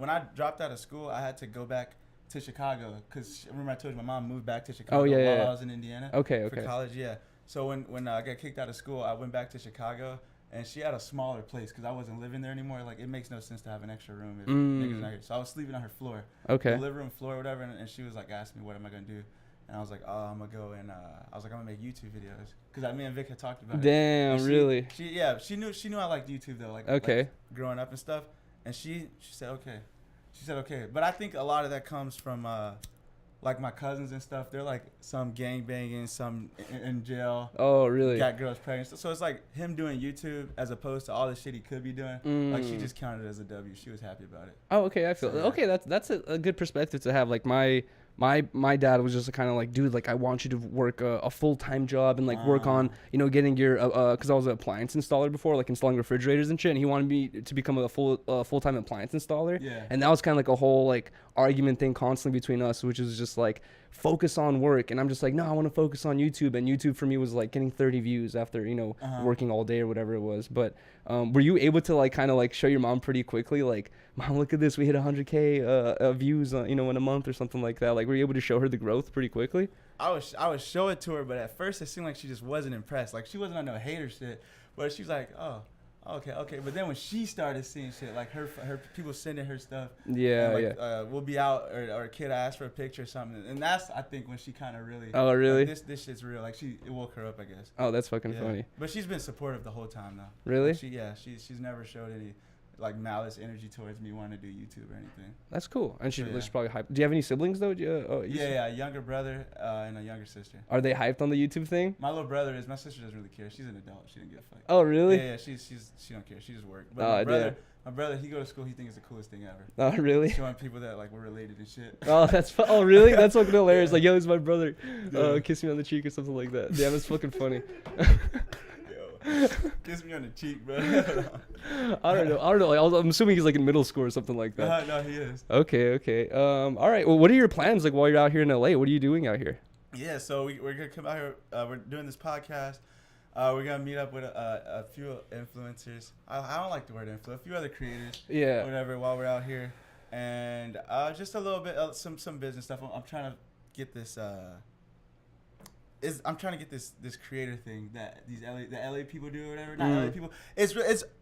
I dropped out of school, I had to go back to Chicago because remember I told you my mom moved back to Chicago while I was in Indiana. Okay. For college, yeah. So when I got kicked out of school, I went back to Chicago, And she had a smaller place because I wasn't living there anymore. Like, it makes no sense to have an extra room if niggas not here. So I was sleeping on her floor. Okay. The living room floor or whatever. And she was like, asking me, what am I going to do? And I was like, oh, I'm going to go and I was like, I'm going to make YouTube videos. Because me and Vic had talked about it. Damn, really? She knew I liked YouTube, though. Like, okay. Like growing up and stuff. And she said, okay. She said, okay. But I think a lot of that comes from, like, my cousins and stuff. They're, like, some gang banging, some in jail. Oh, really? Got girls pregnant. So it's like him doing YouTube as opposed to all the shit he could be doing. Like, she just counted it as a W. She was happy about it. Oh, okay. I feel okay. That's a good perspective to have. Like, my dad was just kind of like, dude, like, I want you to work a full-time job and like work on, you know, getting your because I was an appliance installer before, like installing refrigerators and shit, and he wanted me to become a full-time appliance installer. Yeah. And that was kind of like a whole like argument thing constantly between us, which was just like, focus on work. And I'm just like, no, I want to focus on YouTube. And YouTube for me was like getting 30 views after, you know, working all day or whatever it was. But were you able to like kind of like show your mom pretty quickly, like, Mom, look at this, we hit 100K views you know, in a month or something like that? Like, were you able to show her the growth pretty quickly? I would show it to her, but at first it seemed like she just wasn't impressed. Like, she wasn't on no hater shit, but she was like, oh, okay. But then when she started seeing shit, like her people sending her stuff, we'll be out or a kid asked for a picture or something, and that's, I think, when she kind of really, like, this shit's real. Like, it woke her up, I guess. Oh, that's fucking funny. But she's been supportive the whole time though. Really? Like, she's never showed any like malice energy towards me wanting to do YouTube or anything. That's cool. And she's probably hyped. Do you have any siblings though? A younger brother and a younger sister. Are they hyped on the YouTube thing? My little brother is. My sister doesn't really care. She's an adult. She didn't give a fuck. Oh, really? Yeah, she don't care. She just work. But my brother, he go to school. He thinks it's the coolest thing ever. Oh, really? Showing people that like we're related and shit. Oh, oh, really? That's fucking hilarious. Like, yo, it's my brother. Kiss me on the cheek or something like that. Damn, it's fucking funny. Kiss me on the cheek, bro. I don't know. Like, I'm assuming he's like in middle school or something like that. No, he is. Okay. All right. Well, what are your plans like while you're out here in LA? What are you doing out here? Yeah, so we're gonna come out here. We're doing this podcast. We're gonna meet up with a few influencers. I don't like the word influencer. A few other creators. Yeah. Whatever. While we're out here, and just a little bit some business stuff. I'm trying to get this. I'm trying to get this creator thing that the LA people do or whatever. Not LA people.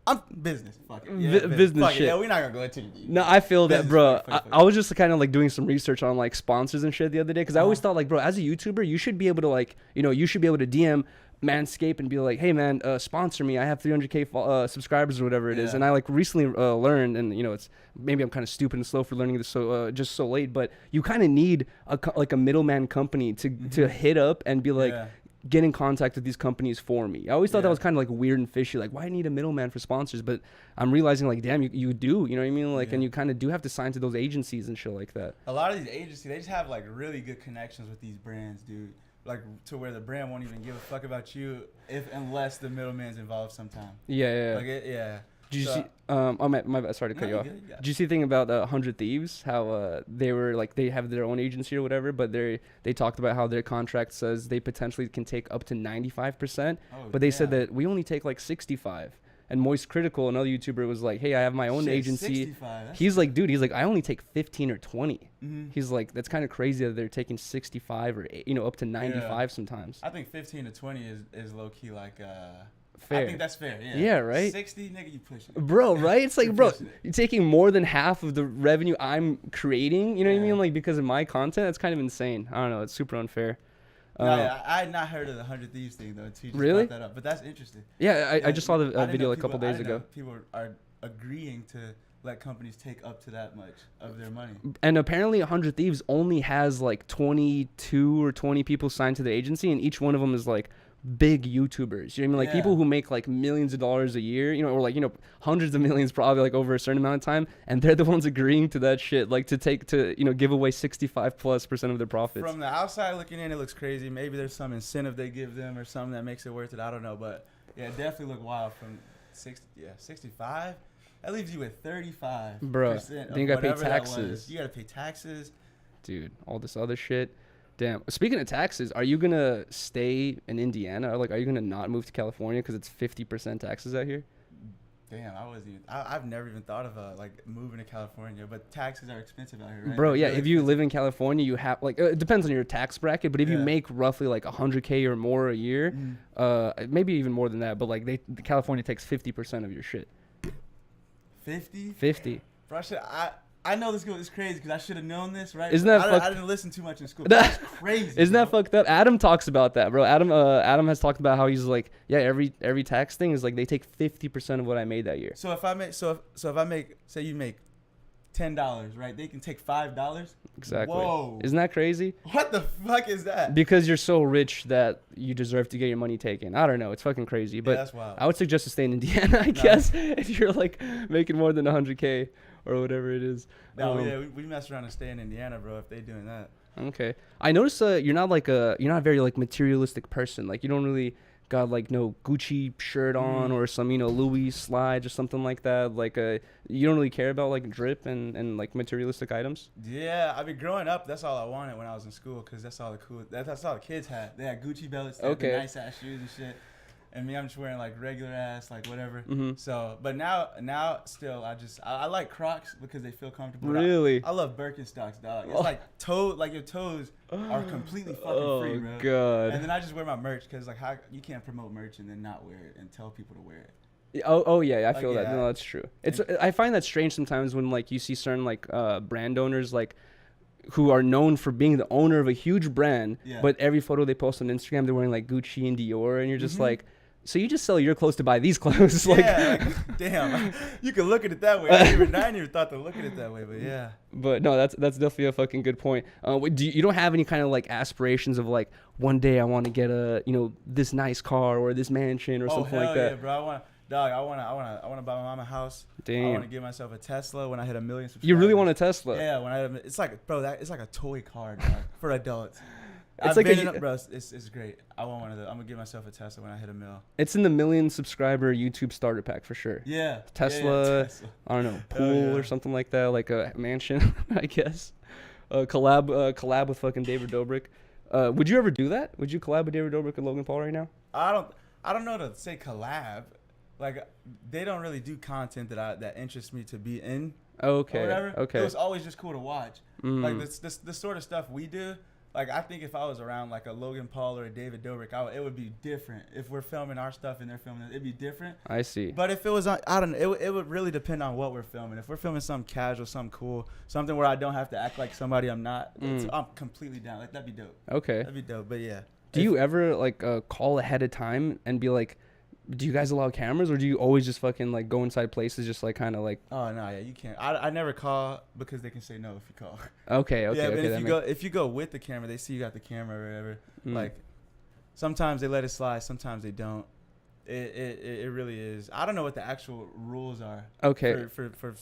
I'm business. Fuck it. Yeah, business fuck shit. It. Yeah, we're not gonna go into it. No, I feel that, bro. I was just kind of like doing some research on like sponsors and shit the other day, because I always thought like, bro, as a YouTuber, you should be able to like, you know, you should be able to DM Manscaped and be like, hey man, sponsor me. I have 300K subscribers or whatever it is. And I like recently learned, and you know, it's maybe I'm kind of stupid and slow for learning this just so late, but you kind of need a middleman company to hit up and be like, get in contact with these companies for me. I always thought that was kind of like weird and fishy. Like, why need a middleman for sponsors? But I'm realizing like, damn, you do. You know what I mean? Like, and you kind of do have to sign to those agencies and shit like that. A lot of these agencies, they just have like really good connections with these brands, dude. Like, to where the brand won't even give a fuck about you unless the middleman's involved sometime. Yeah. Like Did you see? My bad. Sorry to cut you off. Did you see the thing about 100 Thieves? How they were like, they have their own agency or whatever, but they talked about how their contract says they potentially can take up to 95%, but they said that we only take like 65. And Moist Critical, another YouTuber, was like, hey, I have my own agency. He's like, dude, I only take 15 or 20. He's like, that's kind of crazy that they're taking 65 or, you know, up to 95 sometimes. I think 15 to 20 is low key like fair. I think that's fair. Yeah, right? 60, nigga, you pushing it. Bro, right? It's like, bro, you're taking more than half of the revenue I'm creating, you know what I mean? Like, because of my content, that's kind of insane. I don't know, it's super unfair. I had not heard of the 100 Thieves thing though until you just brought that up, but that's interesting. Yeah, I just saw the video like a couple days ago. People are agreeing to let companies take up to that much of their money. And apparently 100 Thieves only has like 22 or 20 people signed to the agency, and each one of them is like big YouTubers. You know what I mean? Like people who make like millions of dollars a year, you know, or like, you know, hundreds of millions probably like over a certain amount of time, and they're the ones agreeing to that shit, like to you know, give away 65+% of their profits. From the outside looking in, it looks crazy. Maybe there's some incentive they give them or something that makes it worth it. I don't know, but yeah, it definitely look wild. From 65, that leaves you with 35%. Bro, then you gotta pay taxes. You gotta pay taxes, dude. All this other shit. Damn. Speaking of taxes, are you gonna stay in Indiana? Or like, are you gonna not move to California because it's 50% taxes out here? Damn, I've never even thought of like moving to California, but taxes are expensive out here, right? Bro, yeah, Really if you expensive. live in California, you have like it depends on your tax bracket, but if you Yeah. make roughly like 100K or more a year, maybe even more than that, but like California takes 50% of your shit. 50? 50. Bro, I know this is crazy because I should have known this, right? Isn't that I didn't listen too much in school. That's crazy. Isn't that bro. fucked up? Adam talks about that, bro. Adam has talked about how he's like, yeah, every tax thing is like they take 50% of what I made that year. So if I make say you make $10, right? They can take $5. Exactly. Whoa. Isn't that crazy? What the fuck is that? Because you're so rich that you deserve to get your money taken. I don't know. It's fucking crazy. But that's wild. I would suggest to stay in Indiana, I guess, if you're like making more than 100K or whatever it is. No, yeah, we mess around and stay in Indiana, bro. If they doing that. Okay. I noticed you're not a very like materialistic person. Like you don't really got like no Gucci shirt on or some Louis slides or something like that. Like you don't really care about like drip and like materialistic items. Yeah, I mean, growing up, that's all I wanted when I was in school, cause that's all the kids had. They had Gucci belts, they had the nice ass shoes and shit. And me, I'm just wearing like regular ass, like whatever. So, but now still, I like Crocs because they feel comfortable. Really? I love Birkenstocks, dog. It's like your toes are completely fucking free, bro. Oh god. And then I just wear my merch because like how you can't promote merch and then not wear it and tell people to wear it. Oh yeah, I feel that. yeah. No, that's true. I find that strange sometimes when like you see certain like brand owners like who are known for being the owner of a huge brand, but every photo they post on Instagram they're wearing like Gucci and Dior, and you're just like, so you just sell your clothes to buy these clothes? Yeah, like, damn, you can look at it that way. I didn't even thought to look at it that way, but yeah. But no, that's definitely a fucking good point. You don't have any kind of like aspirations of like one day I want to get a this nice car or this mansion or something like that? Yeah, bro. I want to buy my mom a house. Damn. I want to give myself a Tesla when I hit 1 million subscribers. You really want a Tesla? Yeah, it's like, bro, it's like a toy car, dog, for adults. It's like bro, it's great. I want one of those. I'm gonna give myself a Tesla when I hit 1 mil. It's in the 1 million subscriber YouTube starter pack for sure. Yeah. Tesla. I don't know, pool or something like that, like a mansion, I guess. Collab with fucking David Dobrik. Would you ever do that? Would you collab with David Dobrik and Logan Paul right now? I don't know to say collab. Like they don't really do content that interests me to be in. Okay. Or whatever. Okay. It was always just cool to watch. Like this sort of stuff we do. Like I think if I was around like a Logan Paul or a David Dobrik, it would be different. If we're filming our stuff and they're filming it, it'd be different. I see. But if it was, I don't know, it would really depend on what we're filming. If we're filming something casual, something cool, something where I don't have to act like somebody I'm not, I'm completely down. Like that'd be dope. Okay. That'd be dope. But yeah. Do you ever like call ahead of time and be like, do you guys allow cameras, or do you always just fucking like go inside places just like kind of like? Oh no, yeah, you can't. I never call because they can say no if you call. Okay. Yeah, but Okay, if you go with the camera, they see you got the camera or whatever. Like sometimes they let it slide, sometimes they don't. It really is. I don't know what the actual rules are. Okay. For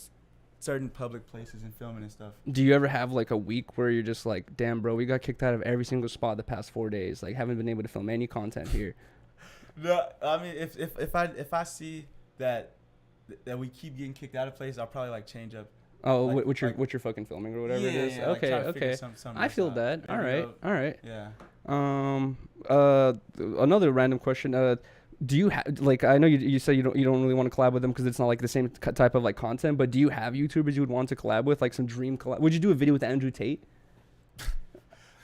certain public places and filming and stuff. Do you ever have like a week where you're just like, damn, bro, we got kicked out of every single spot the past 4 days. Like, haven't been able to film any content here. No, I mean, if I see that we keep getting kicked out of places, I'll probably like change up. Oh, like, what you're fucking filming or whatever it is. Yeah, like, Okay. I feel that. All right. Yeah. Another random question. Do you have like, I know you said you don't really want to collab with them because it's not like the same type of like content, but do you have YouTubers you would want to collab with, like some dream collab? Would you do a video with Andrew Tate?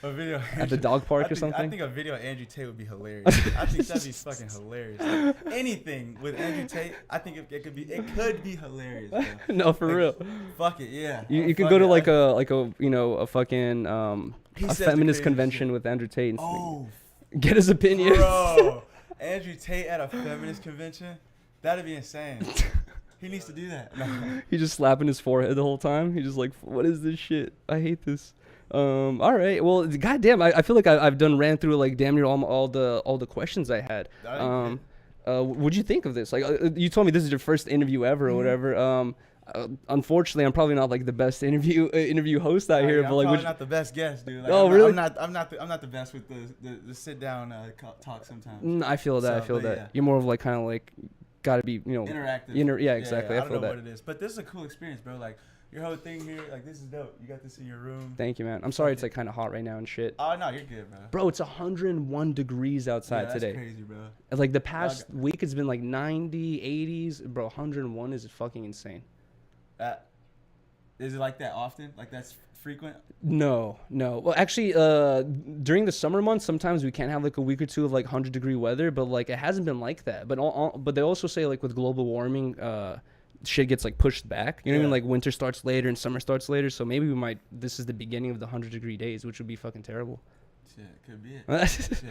A video at the dog park or something? I think a video of Andrew Tate would be hilarious. I think that'd be fucking hilarious. Like, anything with Andrew Tate, I think it could be hilarious. Bro. No, for real. Fuck it, yeah. You could go to like a fucking a feminist convention with Andrew Tate and get his opinions. Bro, Andrew Tate at a feminist convention, that'd be insane. He needs to do that. No. He's just slapping his forehead the whole time. He's just like, what is this shit? I hate this. All right. Well, goddamn, I feel like I've ran through like damn near all the questions I had. What'd you think of this? Like, you told me this is your first interview ever or whatever. Unfortunately, I'm probably not like the best interview host out here. I'm but like, probably not the best guest, dude. Like, really? I'm not the best with the sit down talk sometimes. I feel that. Yeah. You're more of like kind of like gotta be interactive. Yeah, exactly. I I don't feel know that. what it is, but this is a cool experience, bro. Like your whole thing here, like this is dope. You got this in your room. Thank you, man. I'm sorry it's like kind of hot right now and shit. Oh no, you're good, bro. Bro, it's 101 degrees outside today. That's crazy, bro. And, like the past week, it's been like 90, 80s. Bro, 101 is fucking insane. Is it like that often? Like that's frequent? No. Well, actually, during the summer months, sometimes we can have like a week or two of like 100-degree weather, but like it hasn't been like that. But they also say like with global warming, shit gets like pushed back. You know what I mean? Like winter starts later and summer starts later. So maybe this is the beginning of the 100-degree days, which would be fucking terrible. Shit, could be it. Shit.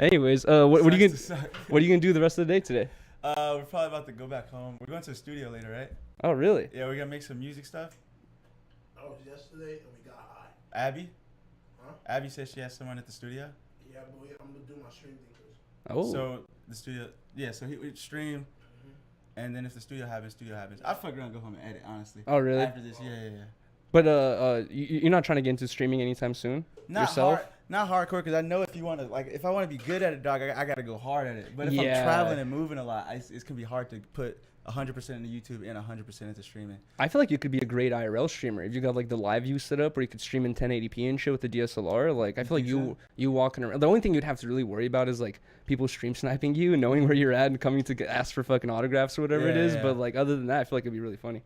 Anyways, what are you gonna do the rest of the day today? We're probably about to go back home. We're going to the studio later, right? Oh, really? Yeah, we're gonna make some music stuff. I was yesterday and we got high. Abby? Huh? Abby says she has someone at the studio. Yeah, but I'm gonna do my stream thing first. Oh. So the studio, so we stream, and then if the studio happens. I fuck around and go home and edit, honestly. Oh, really? After this, yeah. But you're not trying to get into streaming anytime soon? Not hardcore, because I know if I want to be good at it, dog, I got to go hard at it. But if I'm traveling and moving a lot, it's going to be hard to put 100% into YouTube and 100% into streaming. I feel like you could be a great IRL streamer if you got like the live view set up where you could stream in 1080p and shit with the DSLR. Like I feel like you walking around. The only thing you'd have to really worry about is like people stream sniping you and knowing where you're at and coming to ask for fucking autographs or whatever it is. Yeah. But like other than that, I feel like it'd be really funny.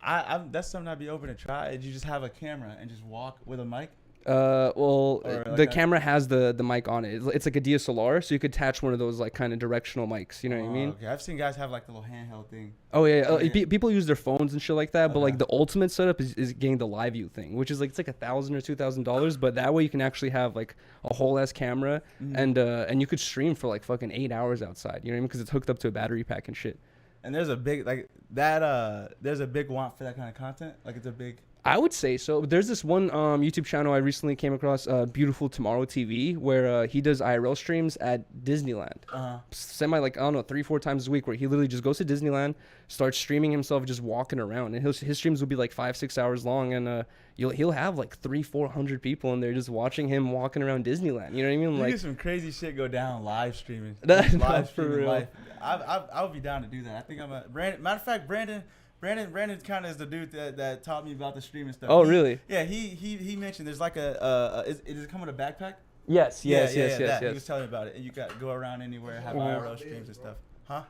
That's something I'd be open to try. You just have a camera and just walk with a mic. The camera has the mic on it. It's like a DSLR, so you could attach one of those like kind of directional mics. You know what I mean? Okay, I've seen guys have like the little handheld thing. Oh yeah, people use their phones and shit like that. But like the ultimate setup is getting the live view thing, which is like it's like $1,000 or $2,000. But that way you can actually have like a whole ass camera, and you could stream for like fucking 8 hours outside. You know what I mean? Because it's hooked up to a battery pack and shit. And there's a big there's a big want for that kind of content. Like it's a big. I would say so. There's this one YouTube channel I recently came across, Beautiful Tomorrow TV, where he does IRL streams at Disneyland. Semi like, I don't know, 3-4 times a week, where he literally just goes to Disneyland, starts streaming himself just walking around. And his streams will be like 5-6 hours long, and he'll have like 300-400 people in there just watching him walking around Disneyland. You know what I mean? Like do some crazy shit go down live streaming. Live for real. Live. I would be down to do that. I think I'm a Brandon. Matter of fact, Brandon kind of is the dude that taught me about the streaming stuff. Oh, really? Yeah, he mentioned there's like is it come with a backpack? Yes. He was telling me about it, and you got go around anywhere, have IRL streams and stuff. Huh?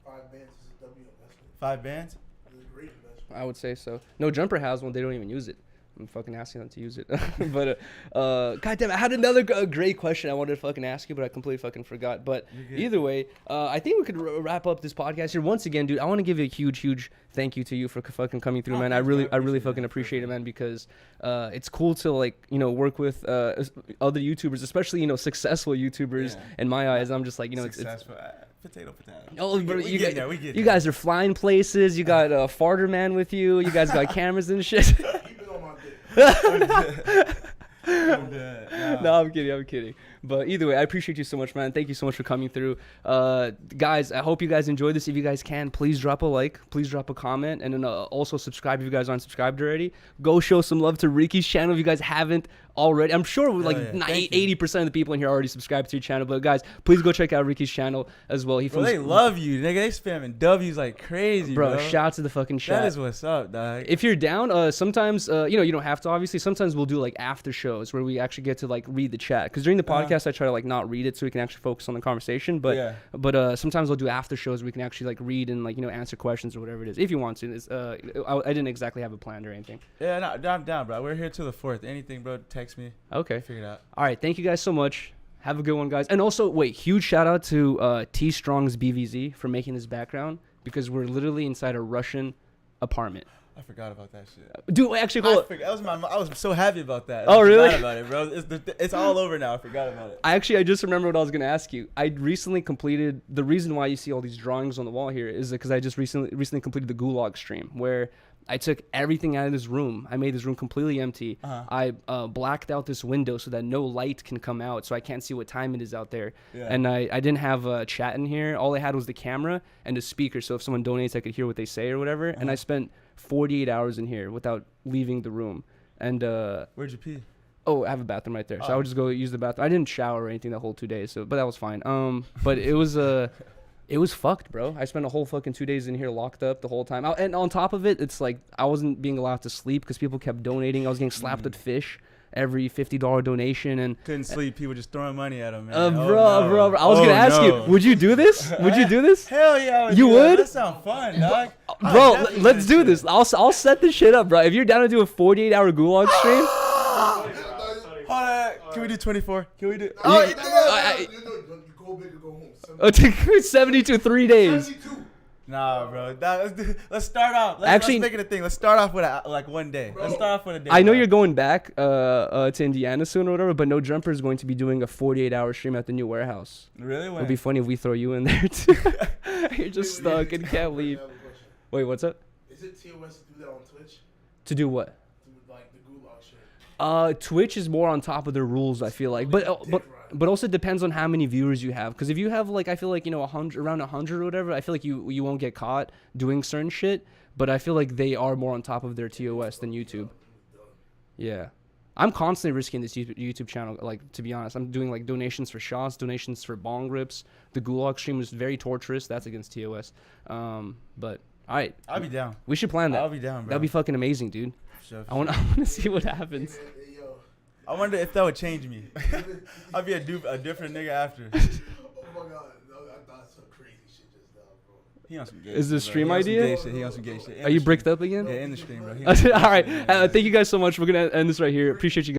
5 bands is a W investment. 5 bands? It's a great investment. I would say so. No Jumper has one. They don't even use it. I'm fucking asking them to use it. But goddamn, I had another great question I wanted to fucking ask you, but I completely fucking forgot. But either way, I think we could wrap up this podcast here. Once again, dude, I want to give you a huge thank you to you for fucking coming through, man. I really fucking appreciate it, man, because it's cool to like, you know, work with other YouTubers, especially, you know, successful YouTubers. In my eyes, I'm just like, you know, successful. Potato. Oh, you guys are flying places. You got a farter man with you. You guys got cameras and shit. No, I'm kidding. But either way, I appreciate you so much, man. Thank you so much for coming through. Guys, I hope you guys enjoyed this. If you guys can, please drop a like, please drop a comment, and then also subscribe if you guys aren't subscribed already. Go show some love to Ricky's channel if you guys haven't already. I'm sure like 80% of the people in here already subscribed to your channel. But guys, please go check out Ricky's channel as well. They love you, nigga. They spamming W's like crazy, bro. Shout out to the fucking chat. That is what's up, dog. If you're down, sometimes you don't have to. Obviously, sometimes we'll do like after shows where we actually get to like read the chat. Because during the podcast, I try to like not read it so we can actually focus on the conversation. But sometimes we'll do after shows where we can actually like read and like, you know, answer questions or whatever it is. If you want to, I didn't exactly have a plan or anything. Yeah, no, I'm down, bro. We're here till the 4th. Anything, bro? Text me. Okay. Figure it out. All right. Thank you guys so much. Have a good one, guys. And also, wait, huge shout out to Tstrongbvz for making this background, because we're literally inside a Russian apartment. I forgot about that shit. Dude, actually, hold on. I was so happy about that. Oh, really? I forgot about it, bro. It's all over now. I forgot about it. I just remembered what I was going to ask you. I recently completed, the reason why you see all these drawings on the wall here is because I just recently completed the Gulag stream, where I took everything out of this room. I made this room completely empty. I blacked out this window so that no light can come out, so I can't see what time it is out there. And I didn't have a chat in here. All I had was the camera and the speaker, so if someone donates, I could hear what they say or whatever. And I spent 48 hours in here without leaving the room. And where'd you pee? Oh, I have a bathroom right there, so I would just go use the bathroom. I didn't shower or anything the whole 2 days, but that was fine. But it was It was fucked, bro. I spent a whole fucking 2 days in here locked up the whole time. And on top of it, it's like I wasn't being allowed to sleep because people kept donating. I was getting slapped with fish every $50 donation, and Couldn't sleep. People just throwing money at him, man. bro. I was gonna ask you, would you do this? Would you do this? Hell yeah, I would. You do that. would? That sound fun, dog. Bro, let's do this. I'll set this shit up, bro. If you're down to do a 48-hour Gulag stream, Hold on. Can we do 24? Can we do? You go big or go home. 72 3 days. 72. Nah, bro. Let's start off. Let's make it a thing. Let's start off with like one day. Let's start off with a day. I know bro. you're going back to Indiana soon or whatever, but No Jumper is going to be doing a 48-hour stream at the new warehouse. Really? It'd be funny if we throw you in there too. You're just stuck and can't leave. Wait, what's up? Is it TOS to do that on Twitch? To do what? To like the Gulag shit. Twitch is more on top of their rules, I feel like, but also depends on how many viewers you have. Because if you have like, I feel like, you know, around 100 or whatever, I feel like you won't get caught doing certain shit. But I feel like they are more on top of their TOS than YouTube. Yeah, I'm constantly risking this YouTube channel. Like, to be honest, I'm doing like donations for shots, donations for bong rips. The Gulag stream was very torturous. That's against TOS. But all right, I'll be down. we should plan that. I'll be down, bro. That'd be fucking amazing, dude. Sure. I want to see what happens. Hey, yo. I wonder if that would change me. I'll be a different nigga after. Oh my god. No, I thought some crazy shit just now, bro. He on some gay Is this shit, stream bro. idea? He on some gay shit. Are you bricked up again? Yeah, in the stream, bro. All right. Thank you guys so much. We're gonna end this right here. Appreciate you guys.